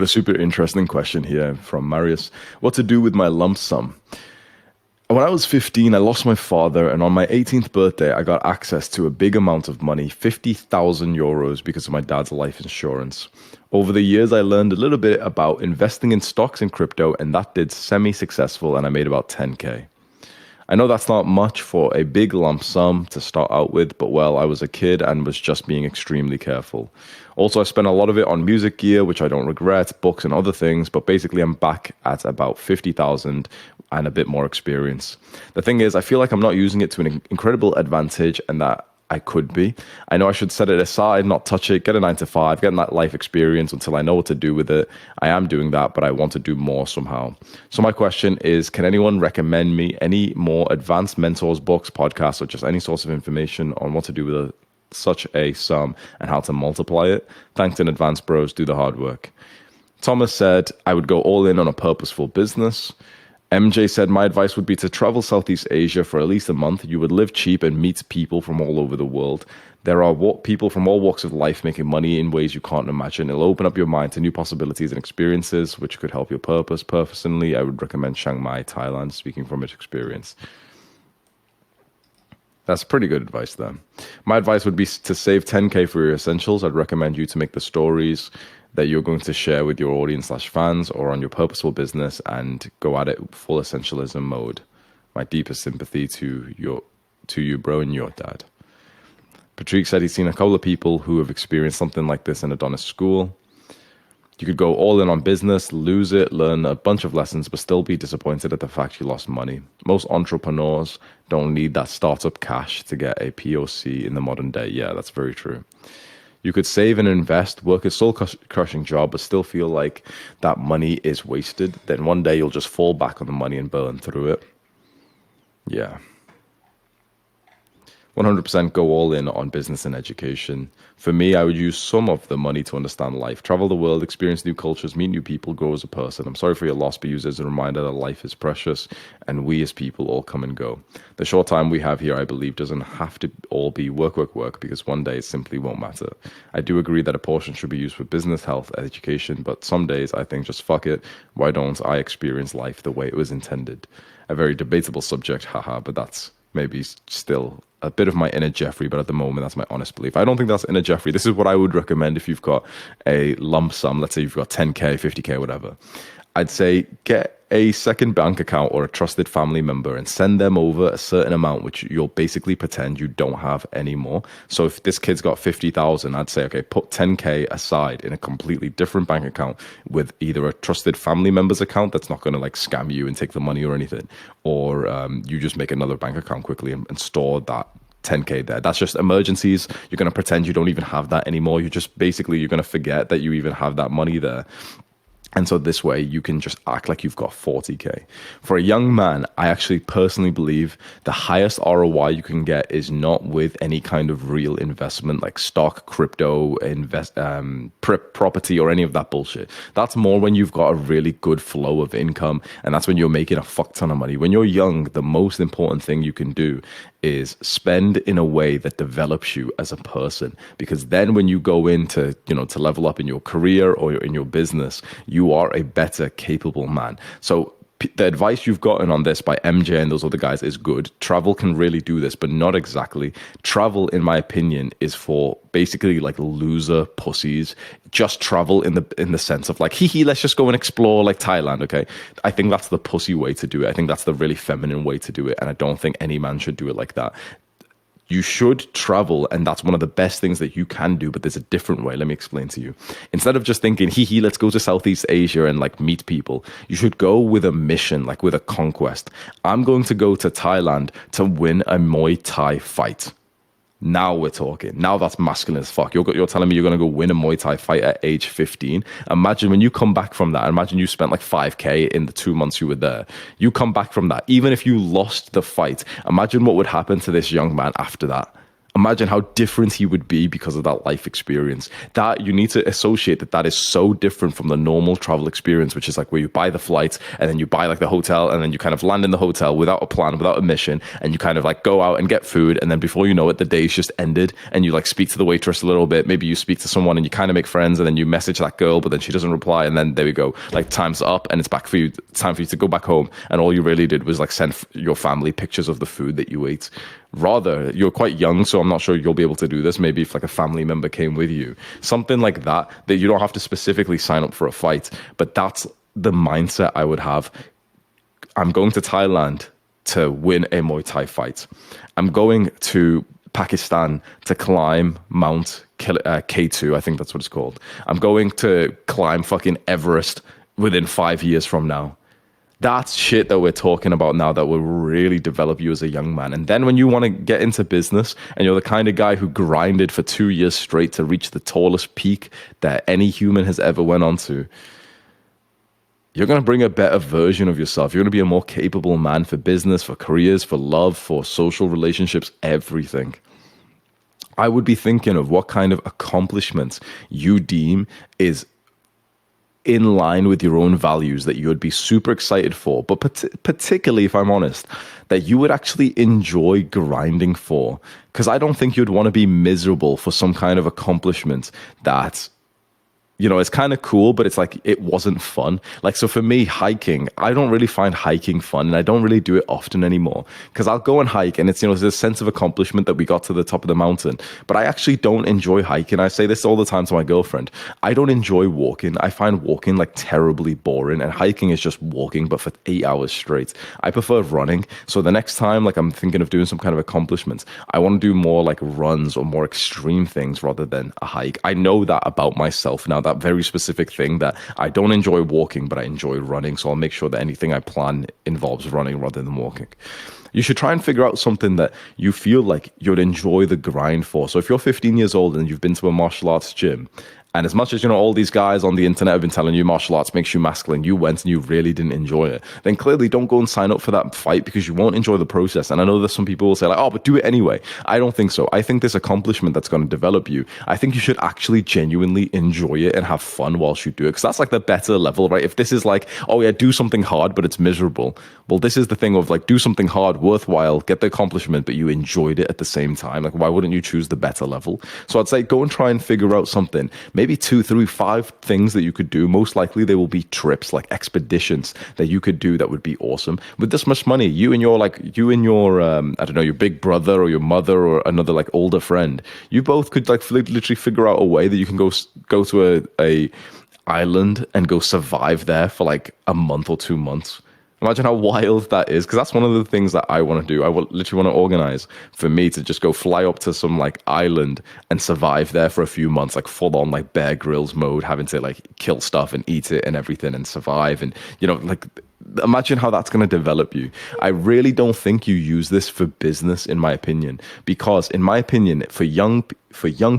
Got a super interesting question here from Marius. What to do with my lump sum? When I was 15, I lost my father, and on my 18th birthday, I got access to a big amount of money, 50,000 euros, because of my dad's life insurance. Over the years, I learned a little bit about investing in stocks and crypto, and that did semi-successful, and I made about 10K. I know that's not much for a big lump sum to start out with, but well, I was a kid and was just being extremely careful. Also, I spent a lot of it on music gear, which I don't regret, books and other things, but basically I'm back at about 50,000 and a bit more experience. The thing is, I feel like I'm not using it to an incredible advantage, and that I could be. I know I should set it aside, not touch it, get a 9 to 5, get that life experience until I know what to do with it. I am doing that, but I want to do more somehow. So my question is, can anyone recommend me any more advanced mentors, books, podcasts, or just any source of information on what to do with such a sum and how to multiply it? Thanks in advance, bros. Do the hard work. Thomas said, I would go all in on a purposeful business. MJ said, my advice would be to travel Southeast Asia for at least a month. You would live cheap and meet people from all over the world. There are people from all walks of life making money in ways you can't imagine. It'll open up your mind to new possibilities and experiences, which could help your purpose. Personally, I would recommend Chiang Mai, Thailand, speaking from experience. That's pretty good advice there. My advice would be to save 10K for your essentials. I'd recommend you to make the stories that you're going to share with your audience/fans or on your purposeful business and go at it full essentialism mode. My deepest sympathy to you, bro, and your dad. Patrick said he's seen a couple of people who have experienced something like this in Adonis School. You could go all in on business, lose it, learn a bunch of lessons, but still be disappointed at the fact you lost money. Most entrepreneurs don't need that startup cash to get a POC in the modern day. Yeah, that's very true. You could save and invest, work a soul-crushing job, but still feel like that money is wasted. Then one day you'll just fall back on the money and burn through it. Yeah. 100% go all in on business and education. For me, I would use some of the money to understand life, travel the world, experience new cultures, meet new people, grow as a person. I'm sorry for your loss, but use it as a reminder that life is precious and we as people all come and go. The short time we have here, I believe, doesn't have to all be work, work, work, because one day it simply won't matter. I do agree that a portion should be used for business, health, education, but some days I think just fuck it. Why don't I experience life the way it was intended? A very debatable subject, haha, but that's maybe still a bit of my inner Jeffrey, but at the moment, that's my honest belief. I don't think that's inner Jeffrey. This is what I would recommend if you've got a lump sum. Let's say you've got 10K, 50K, whatever. I'd say get a second bank account or a trusted family member and send them over a certain amount, which you'll basically pretend you don't have anymore. So if this kid's got 50,000, I'd say, okay, put 10K aside in a completely different bank account with either a trusted family member's account that's not going to like scam you and take the money or anything, or you just make another bank account quickly and store that 10K there. That's just emergencies. You're going to pretend you don't even have that anymore. You're going to forget that you even have that money there. And so this way you can just act like you've got 40K. For a young man, I actually personally believe the highest ROI you can get is not with any kind of real investment like stock, crypto, property, or any of that bullshit. That's more when you've got a really good flow of income, and that's when you're making a fuck ton of money. When you're young, the most important thing you can do is spend in a way that develops you as a person, because then when you go into, to level up in your career or in your business, you are a better capable man. So the advice you've gotten on this by MJ and those other guys is good. Travel can really do this, but not exactly. Travel, in my opinion, is for basically like loser pussies. Just travel in the sense of like, let's just go and explore like Thailand, okay? I think that's the pussy way to do it. I think that's the really feminine way to do it, and I don't think any man should do it like that. You should travel, and that's one of the best things that you can do, but there's a different way. Let me explain to you. Instead of just thinking, let's go to Southeast Asia and like meet people, you should go with a mission, like with a conquest. I'm going to go to Thailand to win a Muay Thai fight. Now we're talking. Now that's masculine as fuck. You're telling me you're going to go win a Muay Thai fight at age 15. Imagine when you come back from that. Imagine you spent like 5K in the 2 months you were there. You come back from that. Even if you lost the fight, imagine what would happen to this young man after that. Imagine how different he would be because of that life experience. That you need to associate that is so different from the normal travel experience, which is like where you buy the flights and then you buy like the hotel and then you kind of land in the hotel without a plan, without a mission, and you kind of like go out and get food, and then before you know it, the day's just ended, and you like speak to the waitress a little bit, maybe you speak to someone and you kind of make friends, and then you message that girl, but then she doesn't reply, and then there we go, like time's up and it's back for you, time for you to go back home, and all you really did was like send your family pictures of the food that you ate. Rather, you're quite young, so I'm not sure you'll be able to do this. Maybe if like a family member came with you, something like that, that you don't have to specifically sign up for a fight, but that's the mindset I would have. I'm going to Thailand to win a Muay Thai fight. I'm going to Pakistan to climb Mount K2, I think that's what it's called. I'm going to climb fucking Everest within 5 years from now. That's shit that we're talking about now that will really develop you as a young man. And then when you want to get into business and you're the kind of guy who grinded for 2 years straight to reach the tallest peak that any human has ever went on to, you're going to bring a better version of yourself. You're going to be a more capable man for business, for careers, for love, for social relationships, everything. I would be thinking of what kind of accomplishments you deem is in line with your own values that you would be super excited for, but particularly, if I'm honest, that you would actually enjoy grinding for. Because I don't think you'd want to be miserable for some kind of accomplishment that, you know, it's kind of cool, but it's like it wasn't fun. Like, so for me, hiking, I don't really find hiking fun, and I don't really do it often anymore, because I'll go and hike and it's, you know, there's a sense of accomplishment that we got to the top of the mountain, but I actually don't enjoy hiking. I say this all the time to my girlfriend. I don't enjoy walking. I find walking like terribly boring, and hiking is just walking, but for 8 hours straight. I prefer running. So the next time, like, I'm thinking of doing some kind of accomplishments, I want to do more like runs or more extreme things rather than a hike. I know that about myself now, that very specific thing, that I don't enjoy walking, but I enjoy running. So I'll make sure that anything I plan involves running rather than walking. You should try and figure out something that you feel like you'd enjoy the grind for. So if you're 15 years old and you've been to a martial arts gym, and as much as, you know, all these guys on the internet have been telling you martial arts makes you masculine, you went and you really didn't enjoy it, then clearly don't go and sign up for that fight, because you won't enjoy the process. And I know that some people will say like, oh, but do it anyway. I don't think so. I think this accomplishment that's going to develop you, I think you should actually genuinely enjoy it and have fun whilst you do it, because that's like the better level, right? If this is like, oh yeah, do something hard, but it's miserable. Well, this is the thing of like, do something hard, worthwhile, get the accomplishment, but you enjoyed it at the same time. Like, why wouldn't you choose the better level? So I'd say go and try and figure out something, maybe 2, 3, 5 things that you could do. Most likely they will be trips, like expeditions that you could do that would be awesome. With this much money, you and your I don't know, your big brother or your mother or another like older friend, you both could like literally figure out a way that you can go to a island and go survive there for like a month or 2 months. Imagine how wild that is, because that's one of the things that I want to do. I literally want to organize for me to just go fly up to some like island and survive there for a few months, like full on like Bear Grylls mode, having to like kill stuff and eat it and everything and survive. And, you know, like, imagine how that's going to develop you. I really don't think you use this for business, in my opinion, because in my opinion, for young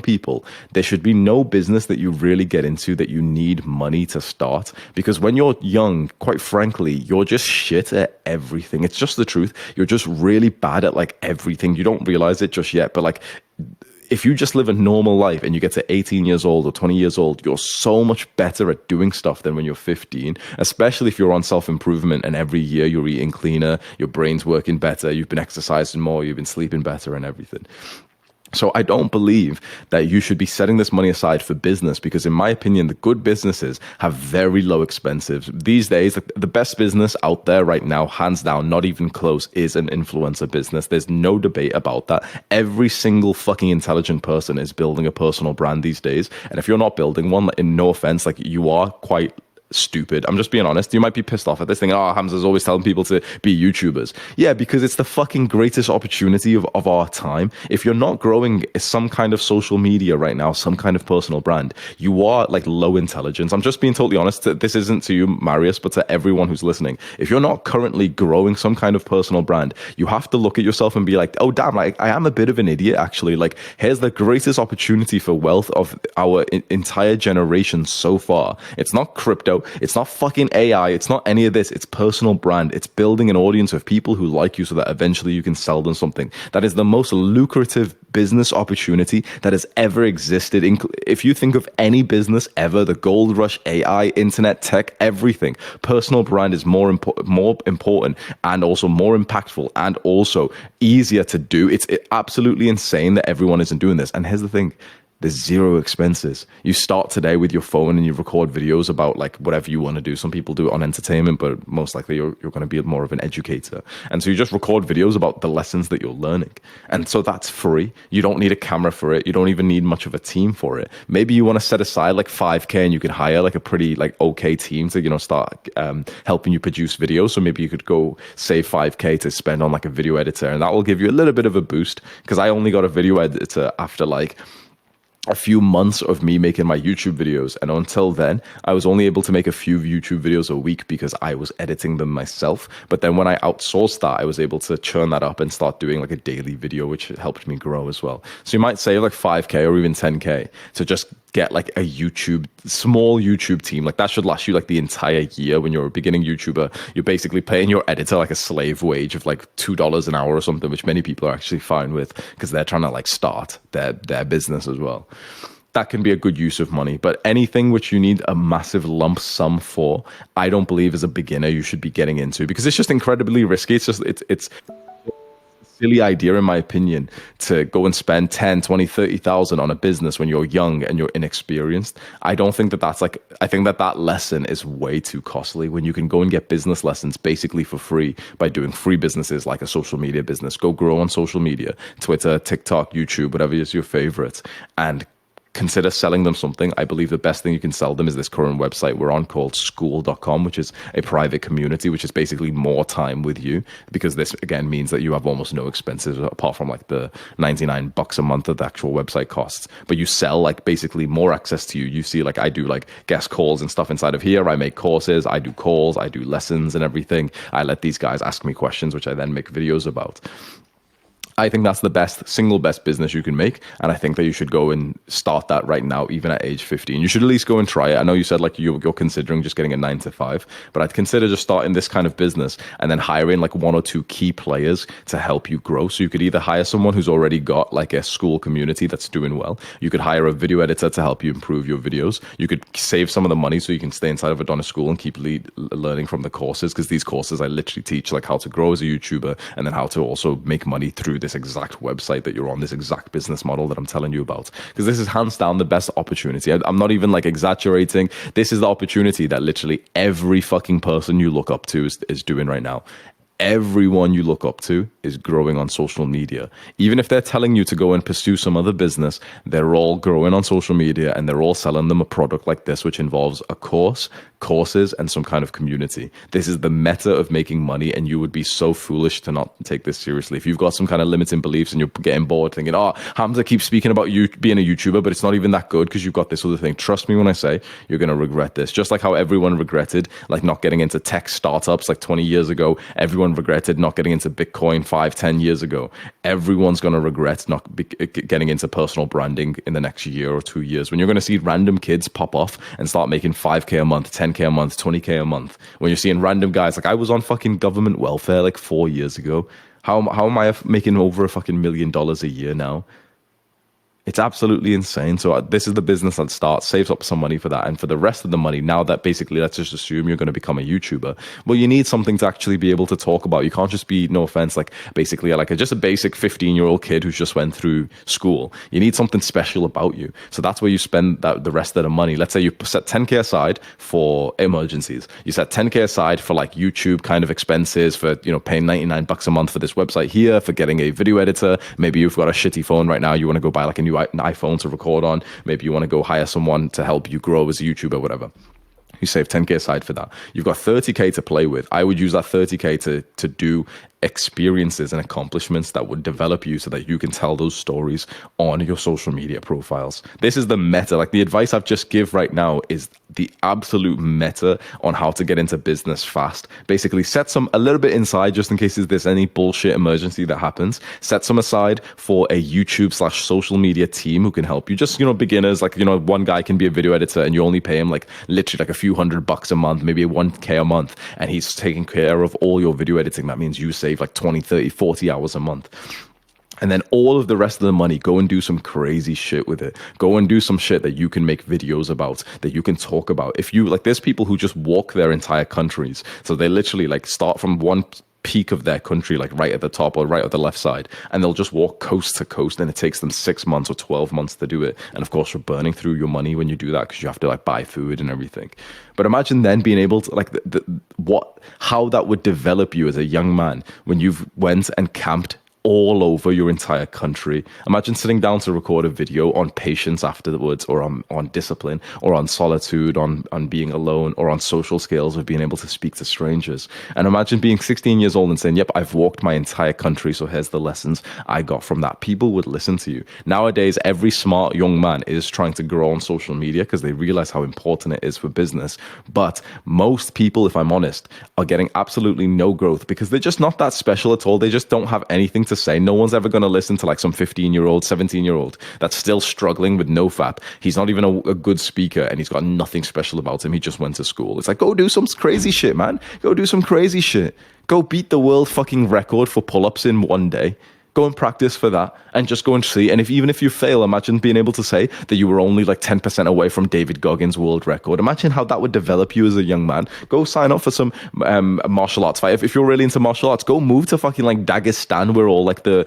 people, there should be no business that you really get into that you need money to start. Because when you're young, quite frankly, you're just shit at everything. It's just the truth. You're just really bad at like everything. You don't realize it just yet, but like, if you just live a normal life and you get to 18 years old or 20 years old, you're so much better at doing stuff than when you're 15, especially if you're on self-improvement and every year you're eating cleaner, your brain's working better, you've been exercising more, you've been sleeping better and everything. So I don't believe that you should be setting this money aside for business, because in my opinion, the good businesses have very low expenses. These days, the best business out there right now, hands down, not even close, is an influencer business. There's no debate about that. Every single fucking intelligent person is building a personal brand these days. And if you're not building one, in no offense, like, you are quite stupid. I'm just being honest. You might be pissed off at this thing. Oh, Hamza's always telling people to be YouTubers. Yeah, because it's the fucking greatest opportunity of our time. If you're not growing some kind of social media right now, some kind of personal brand, you are like low intelligence. I'm just being totally honest. This isn't to you, Marius, but to everyone who's listening. If you're not currently growing some kind of personal brand, you have to look at yourself and be like, oh, damn, like, I am a bit of an idiot, actually. Like, here's the greatest opportunity for wealth of our entire generation so far. It's not crypto. SEO. It's not fucking AI. It's not any of this. It's personal brand. It's building an audience of people who like you so that eventually you can sell them something. That is the most lucrative business opportunity that has ever existed. If you think of any business ever, the gold rush, AI, internet, tech, everything, personal brand is more important and also more impactful and also easier to do. It's absolutely insane that everyone isn't doing this. And here's the thing. There's zero expenses. You start today with your phone and you record videos about like whatever you want to do. Some people do it on entertainment, but most likely you're going to be more of an educator. And so you just record videos about the lessons that you're learning. And so that's free. You don't need a camera for it. You don't even need much of a team for it. Maybe you want to set aside like 5K and you can hire like a pretty like okay team to, start helping you produce videos. So maybe you could go save 5K to spend on like a video editor, and that will give you a little bit of a boost, because I only got a video editor after like a few months of me making my YouTube videos. And until then, I was only able to make a few YouTube videos a week because I was editing them myself. But then when I outsourced that, I was able to churn that up and start doing like a daily video, which helped me grow as well. So you might save like 5K or even 10K to just get like a small YouTube team. Like that should last you like the entire year. When you're a beginning YouTuber, you're basically paying your editor like a slave wage of like $2 an hour or something, which many people are actually fine with because they're trying to like start their business as well. That can be a good use of money. But anything which you need a massive lump sum for, I don't believe as a beginner you should be getting into, because it's just incredibly risky. It's silly idea, in my opinion, to go and spend 10, 20, 30,000 on a business when you're young and you're inexperienced. I don't think that's like, I think that lesson is way too costly when you can go and get business lessons basically for free by doing free businesses like a social media business. Go grow on social media, Twitter, TikTok, YouTube, whatever is your favorite, and consider selling them something. I believe the best thing you can sell them is this current website we're on called school.com, which is a private community, which is basically more time with you, because this again means that you have almost no expenses apart from like the $99 a month that the actual website costs. But you sell like basically more access to you. You see, like I do like guest calls and stuff inside of here. I make courses, I do calls, I do lessons and everything. I let these guys ask me questions, which I then make videos about. I think that's the single best business you can make. And I think that you should go and start that right now, even at age 15. You should at least go and try it. I know you said like you're considering just getting a 9 to 5, but I'd consider just starting this kind of business and then hiring like 1 or 2 key players to help you grow. So you could either hire someone who's already got like a school community that's doing well. You could hire a video editor to help you improve your videos. You could save some of the money so you can stay inside of a school and keep learning from the courses, because these courses I literally teach like how to grow as a YouTuber and then how to also make money through this exact website that you're on, this exact business model that I'm telling you about. Because this is hands down the best opportunity. I'm not even like exaggerating. This is the opportunity that literally every fucking person you look up to is doing right now. Everyone you look up to is growing on social media. Even if they're telling you to go and pursue some other business, they're all growing on social media and they're all selling them a product like this, which involves a courses, and some kind of community. This is the meta of making money, and you would be so foolish to not take this seriously. If you've got some kind of limiting beliefs and you're getting bored thinking, oh, Hamza keeps speaking about you being a YouTuber, but it's not even that good because you've got this other thing. Trust me when I say you're going to regret this. Just like how everyone regretted like not getting into tech startups like 20 years ago. Everyone regretted not getting into Bitcoin 5-10 years ago. Everyone's going to regret not getting into personal branding in the next year or 2 years, when you're going to see random kids pop off and start making 5K a month, 10K a month, 20K a month. When you're seeing random guys, like I was on fucking government welfare like 4 years ago. How am I making over a fucking $1 million a year now? It's absolutely insane. So this is the business I'd start, saves up some money for that. And for the rest of the money, now that basically let's just assume you're going to become a YouTuber, well, you need something to actually be able to talk about. You can't just be, no offense, like basically like just a basic 15-year-old kid who's just went through school. You need something special about you. So that's where you spend the rest of the money. Let's say you set 10K aside for emergencies. You set 10K aside for like YouTube kind of expenses, for, paying $99 a month for this website here, for getting a video editor. Maybe you've got a shitty phone right now. You want to go buy like a new iPhone to record on. Maybe you want to go hire someone to help you grow as a YouTuber, whatever. You save 10K aside for that. You've got 30K to play with. I would use that 30K to do experiences and accomplishments that would develop you so that you can tell those stories on your social media profiles. This is the meta. Like the advice I've just give right now is the absolute meta on how to get into business fast. Basically set a little bit inside just in case there's any bullshit emergency that happens. Set some aside for a YouTube/social media team who can help you. Just, beginners, like, one guy can be a video editor and you only pay him like literally like a few few $100 a month, maybe 1K a month, and he's taking care of all your video editing. That means you save like 20, 30, 40 hours a month. And then all of the rest of the money, go and do some crazy shit with it. Go and do some shit that you can make videos about, that you can talk about. If you like, there's people who just walk their entire countries. So they literally like start from one peak of their country, like right at the top or right at the left side, and they'll just walk coast to coast, and it takes them 6 months or 12 months to do it. And of course, you're burning through your money when you do that, because you have to like buy food and everything. But imagine then being able to like how that would develop you as a young man when you've went and camped all over your entire country. Imagine sitting down to record a video on patience afterwards, or on discipline, or on solitude, on being alone, or on social skills of being able to speak to strangers. And imagine being 16 years old and saying, yep, I've walked my entire country, so here's the lessons I got from that. People would listen to you. Nowadays, every smart young man is trying to grow on social media because they realize how important it is for business. But most people, if I'm honest, are getting absolutely no growth because they're just not that special at all. They just don't have anything to say. No one's ever going to listen to like some 15-year-old, 17-year-old that's still struggling with no fap. He's not even a good speaker, and he's got nothing special about him. He just went to school. It's like, go do some crazy shit, man. Go do some crazy shit. Go beat the world fucking record for pull-ups in one day. Go and practice for that, and just go and see. And even if you fail, imagine being able to say that you were only like 10% away from David Goggins' world record. Imagine how that would develop you as a young man. Go sign up for some martial arts fight. If you're really into martial arts, go move to fucking like Dagestan, where all like the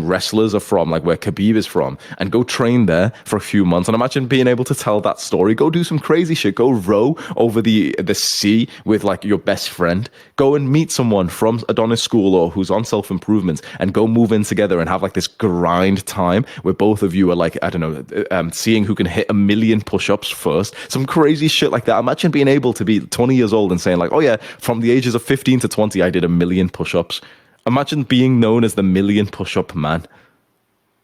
wrestlers are from, like where Khabib is from, and go train there for a few months. And imagine being able to tell that story. Go do some crazy shit. Go row over the sea with like your best friend. Go and meet someone from Adonis School or who's on self-improvement, and go move in together and have like this grind time where both of you are like, I don't know, seeing who can hit 1 million push-ups first. Some crazy shit like that. Imagine being able to be 20 years old and saying like, oh yeah, from the ages of 15 to 20, I did 1 million push-ups. Imagine being known as the 1 million push-up man.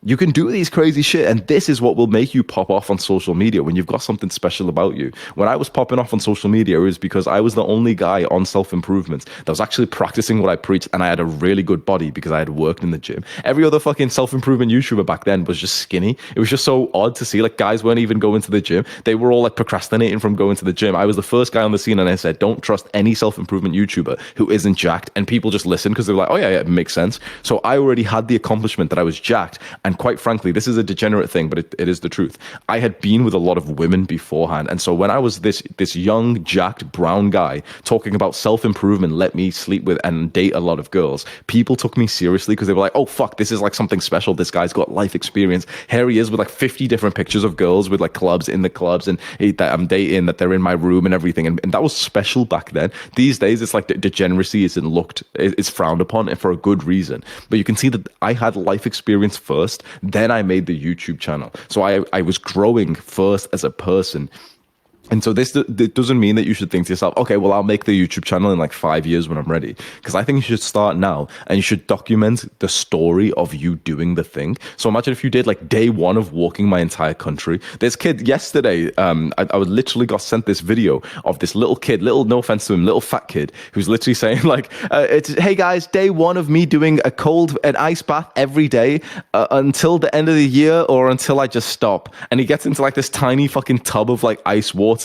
You can do these crazy shit, and this is what will make you pop off on social media when you've got something special about you. When I was popping off on social media, it was because I was the only guy on self-improvement that was actually practicing what I preached, and I had a really good body because I had worked in the gym. Every other fucking self-improvement YouTuber back then was just skinny. It was just so odd to see, like, guys weren't even going to the gym. They were all like procrastinating from going to the gym. I was the first guy on the scene, and I said, don't trust any self-improvement YouTuber who isn't jacked. And people just listened because they were like, oh yeah, it makes sense. So I already had the accomplishment that I was jacked. And quite frankly, this is a degenerate thing, but it is the truth. I had been with a lot of women beforehand. And so when I was this young, jacked, brown guy talking about self-improvement, let me sleep with and date a lot of girls, people took me seriously because they were like, oh, fuck, this is like something special. This guy's got life experience. Here he is with like 50 different pictures of girls with like clubs in the clubs and that I'm dating, that they're in my room and everything. And that was special back then. These days, it's like degeneracy is frowned upon, and for a good reason. But you can see that I had life experience first. Then I made the YouTube channel. So I was growing first as a person. And so this doesn't mean that you should think to yourself, okay, well, I'll make the YouTube channel in like 5 years when I'm ready. Because I think you should start now, and you should document the story of you doing the thing. So imagine if you did like day one of walking my entire country. This kid yesterday, I literally got sent this video of this little kid, no offense to him, little fat kid, who's literally saying like, hey guys, day one of me doing an ice bath every day until the end of the year, or until I just stop. And he gets into like this tiny fucking tub of like ice water.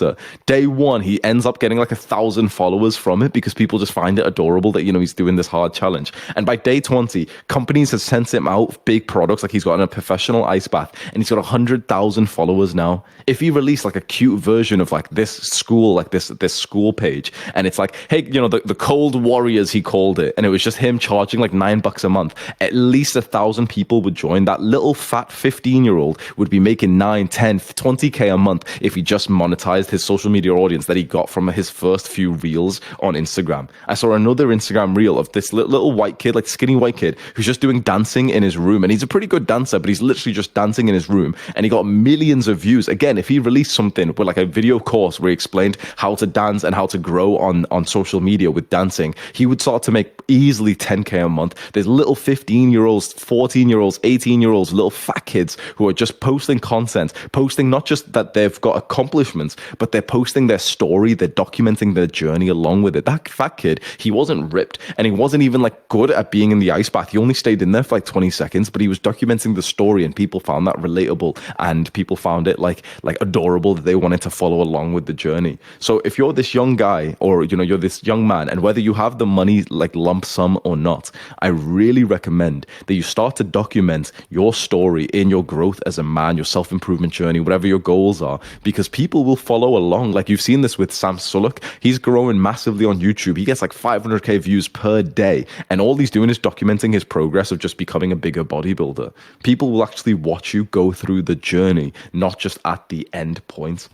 Day one, he ends up getting like 1,000 followers from it because people just find it adorable that, you know, he's doing this hard challenge. And by day 20, companies have sent him out big products. Like he's got a professional ice bath, and he's got 100,000 followers now. If he released like a cute version of like this school, like this school page, and it's like, hey, you know, the Cold Warriors, he called it, and it was just him charging like $9 a month, at least 1,000 people would join. That little fat 15-year-old would be making 9, 10, 20K a month if he just monetized his social media audience that he got from his first few reels on Instagram. I saw another Instagram reel of this little white kid, like skinny white kid, who's just doing dancing in his room. And he's a pretty good dancer, but he's literally just dancing in his room. And he got millions of views. Again, if he released something with like a video course where he explained how to dance and how to grow on social media with dancing, he would start to make easily 10K a month. There's little 15-year-olds, 14-year-olds, 18-year-olds, little fat kids who are just posting content, posting not just that they've got accomplishments, but they're posting their story, they're documenting their journey along with it. That fat kid, he wasn't ripped, and he wasn't even like good at being in the ice bath. He only stayed in there for like 20 seconds, but he was documenting the story, and people found that relatable, and people found it like adorable, that they wanted to follow along with the journey. So if you're this young guy, or you're this young man, and whether you have the money like lump sum or not, I really recommend that you start to document your story in your growth as a man, your self-improvement journey, whatever your goals are, because people will follow along. Like, you've seen this with Sam Sulek. He's growing massively on YouTube. He gets like 500k views per day, and all he's doing is documenting his progress of just becoming a bigger bodybuilder. People will actually watch you go through the journey, not just at the end point.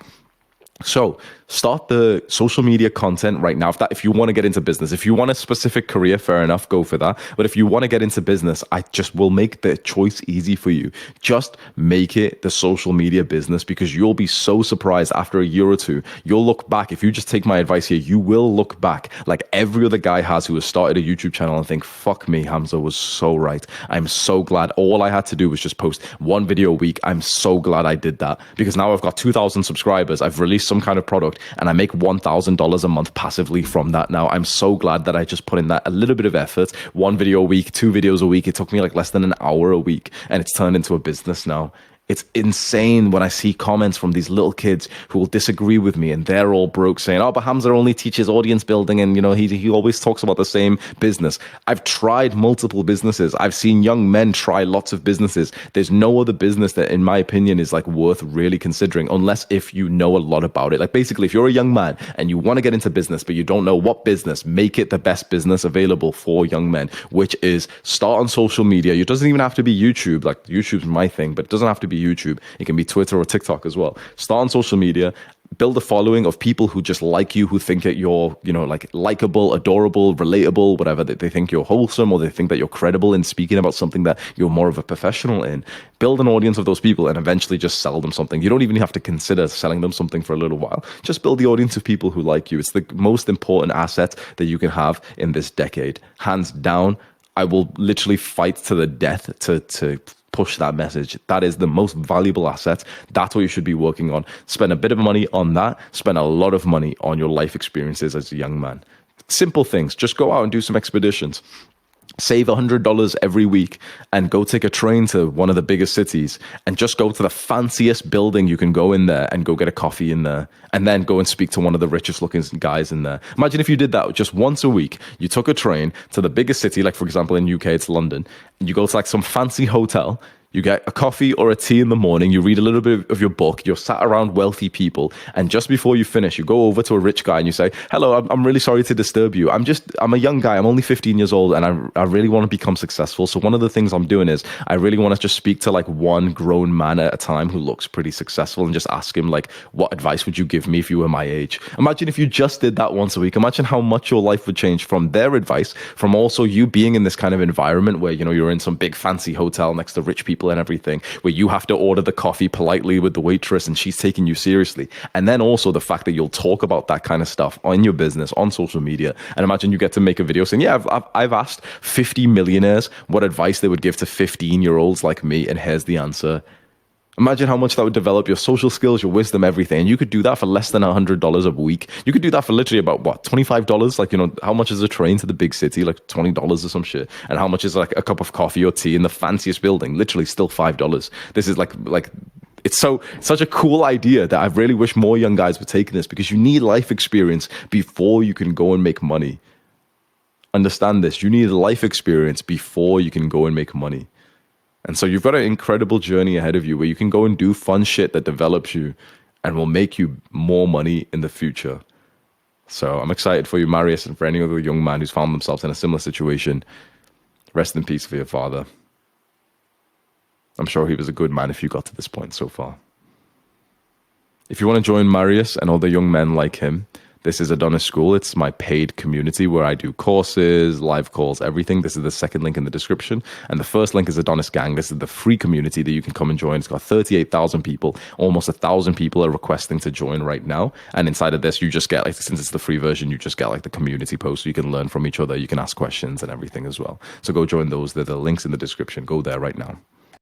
So start the social media content right now. If you want to get into business, if you want a specific career, fair enough, go for that. But if you want to get into business, I just will make the choice easy for you. Just make it the social media business, because you'll be so surprised after a year or two. You'll look back. If you just take my advice here, you will look back like every other guy has who has started a YouTube channel and think, fuck me, Hamza was so right. I'm so glad all I had to do was just post one video a week. I'm so glad I did that, because now I've got 2,000 subscribers. I've released some kind of product, and I make $1,000 a month passively from that now. I'm so glad that I just put in that a little bit of effort. One video a week, 2 videos a week. It took me like less than an hour a week, and it's turned into a business now. It's insane when I see comments from these little kids who will disagree with me, and they're all broke, saying, oh, but Hamza only teaches audience building, and he always talks about the same business. I've tried multiple businesses. I've seen young men try lots of businesses. There's no other business that, in my opinion, is like worth really considering, unless if you know a lot about it. Like, basically, if you're a young man and you want to get into business, but you don't know what business, make it the best business available for young men, which is start on social media. It doesn't even have to be YouTube. Like, YouTube's my thing, but it doesn't have to be YouTube. It can be Twitter or TikTok as well. Start on social media, build a following of people who just like you, who think that you're, like likable, adorable, relatable, whatever. They think you're wholesome, or they think that you're credible in speaking about something that you're more of a professional in. Build an audience of those people, and eventually just sell them something. You don't even have to consider selling them something for a little while. Just build the audience of people who like you. It's the most important asset that you can have in this decade. Hands down, I will literally fight to the death to push that message. That is the most valuable asset. That's what you should be working on. Spend a bit of money on that. Spend a lot of money on your life experiences as a young man. Simple things. Just go out and do some expeditions. Save $100 every week and go take a train to one of the biggest cities, and just go to the fanciest building you can go in there and go get a coffee in there, and then go and speak to one of the richest looking guys in there. Imagine if you did that just once a week. You took a train to the biggest city, like for example in UK it's London, and you go to like some fancy hotel. You get a coffee or a tea in the morning, you read a little bit of your book, you're sat around wealthy people, and just before you finish, you go over to a rich guy and you say, hello, I'm really sorry to disturb you. I'm a young guy, I'm only 15 years old, and I really want to become successful. So one of the things I'm doing is I really want to just speak to like one grown man at a time who looks pretty successful, and just ask him like, what advice would you give me if you were my age? Imagine if you just did that once a week. Imagine how much your life would change from their advice, from also you being in this kind of environment where, you're in some big fancy hotel next to rich people and everything, where you have to order the coffee politely with the waitress and she's taking you seriously. And then also the fact that you'll talk about that kind of stuff on your business, on social media. And imagine you get to make a video saying, yeah, I've asked 50 millionaires what advice they would give to 15-year-olds like me, and here's the answer. Imagine how much that would develop your social skills, your wisdom, everything. And you could do that for less than $100 a week. You could do that for literally about, what, $25? Like, how much is a train to the big city? Like $20 or some shit. And how much is like a cup of coffee or tea in the fanciest building? Literally still $5. This is like it's such a cool idea that I really wish more young guys were taking this, because you need life experience before you can go and make money. Understand this. You need life experience before you can go and make money. And so you've got an incredible journey ahead of you where you can go and do fun shit that develops you and will make you more money in the future. So I'm excited for you, Marius, and for any other young man who's found themselves in a similar situation. Rest in peace for your father. I'm sure he was a good man if you got to this point so far. If you want to join Marius and other young men like him, this is Adonis School. It's my paid community where I do courses, live calls, everything. This is the second link in the description. And the first link is Adonis Gang. This is the free community that you can come and join. It's got 38,000 people. Almost 1,000 people are requesting to join right now. And inside of this, you just get, like, since it's the free version, you just get like the community post, so you can learn from each other. You can ask questions and everything as well. So go join those. They're the links in the description. Go there right now.